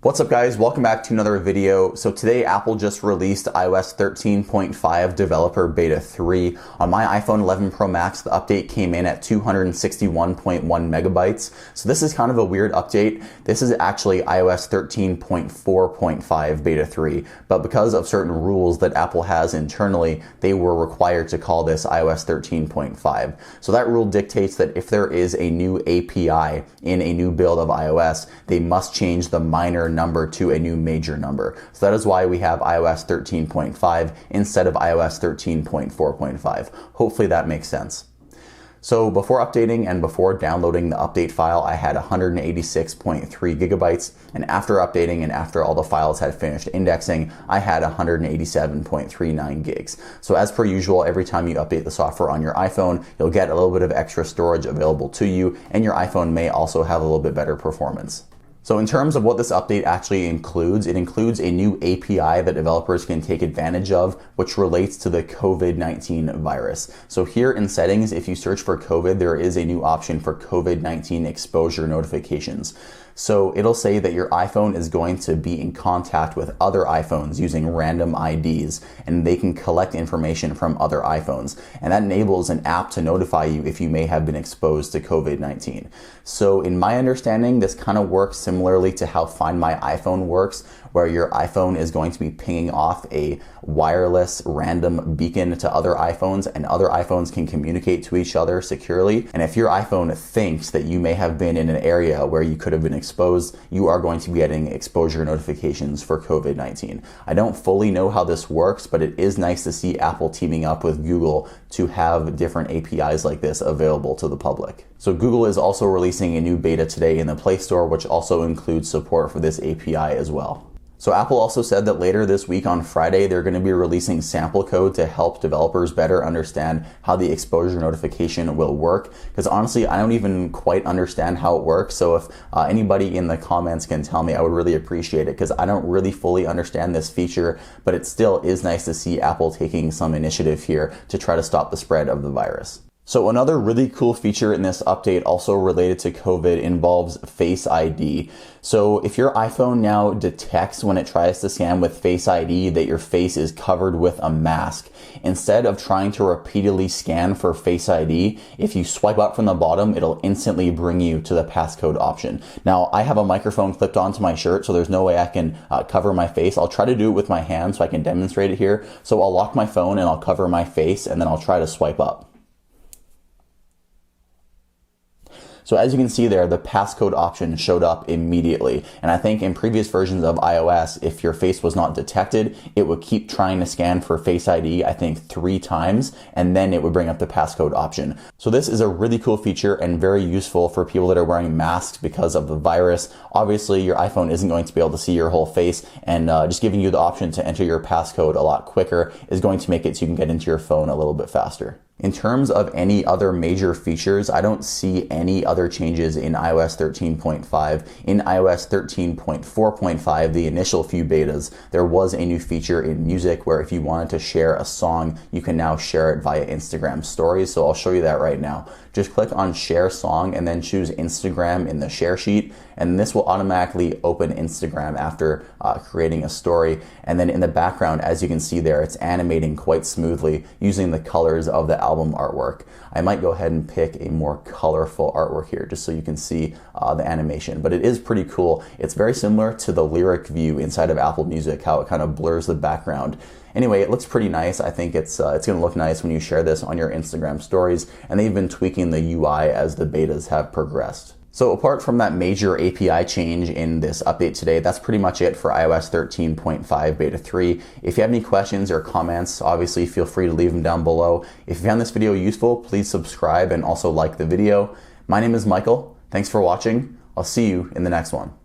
What's up guys, welcome back to another video. So today Apple just released iOS 13.5 Developer Beta 3. On my iPhone 11 Pro Max, the update came in at 261.1 megabytes. So this is kind of a weird update. This is actually iOS 13.4.5 Beta 3, but because of certain rules that Apple has internally, they were required to call this iOS 13.5. So that rule dictates that if there is a new API in a new build of iOS, they must change the minor number to a new major number. So that is why we have iOS 13.5 instead of iOS 13.4.5. Hopefully that makes sense. So before updating and before downloading the update file, I had 186.3 gigabytes, and after updating and after all the files had finished indexing, I had 187.39 gigs. So as per usual, every time you update the software on your iPhone, you'll get a little bit of extra storage available to you, and your iPhone may also have a little bit better performance. So in terms of what this update actually includes, it includes a new API that developers can take advantage of, which relates to the COVID-19 virus. So here in settings, if you search for COVID, there is a new option for COVID-19 exposure notifications. So it'll say that your iPhone is going to be in contact with other iPhones using random IDs, and they can collect information from other iPhones. And that enables an app to notify you if you may have been exposed to COVID-19. So in my understanding, this kind of works similarly to how Find My iPhone works, where your iPhone is going to be pinging off a wireless random beacon to other iPhones, and other iPhones can communicate to each other securely. And if your iPhone thinks that you may have been in an area where you could have been exposed, you are going to be getting exposure notifications for COVID-19. I don't fully know how this works, but it is nice to see Apple teaming up with Google to have different APIs like this available to the public. So Google is also releasing a new beta today in the Play Store, which also includes support for this API as well. So Apple also said that later this week on Friday, they're going to be releasing sample code to help developers better understand how the exposure notification will work. Because honestly, I don't even quite understand how it works. So if anybody in the comments can tell me, I would really appreciate it, because I don't really fully understand this feature, but it still is nice to see Apple taking some initiative here to try to stop the spread of the virus. So another really cool feature in this update also related to COVID involves Face ID. So if your iPhone now detects when it tries to scan with Face ID that your face is covered with a mask, instead of trying to repeatedly scan for Face ID, if you swipe up from the bottom, it'll instantly bring you to the passcode option. Now, I have a microphone clipped onto my shirt, so there's no way I can cover my face. I'll try to do it with my hand so I can demonstrate it here. So I'll lock my phone and I'll cover my face, and then I'll try to swipe up. So as you can see there, the passcode option showed up immediately. And I think in previous versions of iOS, if your face was not detected, it would keep trying to scan for Face ID, I think 3 times, and then it would bring up the passcode option. So this is a really cool feature and very useful for people that are wearing masks because of the virus. Obviously, your iPhone isn't going to be able to see your whole face, and just giving you the option to enter your passcode a lot quicker is going to make it so you can get into your phone a little bit faster. In terms of any other major features, I don't see any other changes in iOS 13.5. In iOS 13.4.5, the initial few betas, there was a new feature in music where if you wanted to share a song, you can now share it via Instagram stories. So I'll show you that right now. Just click on Share Song and then choose Instagram in the share sheet, and this will automatically open Instagram after creating a story. And then in the background, as you can see there, it's animating quite smoothly using the colors of the album artwork. I might go ahead and pick a more colorful artwork here just so you can see the animation, but it is pretty cool. It's very similar to the lyric view inside of Apple Music, how it kind of blurs the background. Anyway, it looks pretty nice. I think it's going to look nice when you share this on your Instagram stories, and they've been tweaking the UI as the betas have progressed. So apart from that major API change in this update today, that's pretty much it for iOS 13.5 Beta 3. If you have any questions or comments, obviously feel free to leave them down below. If you found this video useful, please subscribe and also like the video. My name is Michael. Thanks for watching. I'll see you in the next one.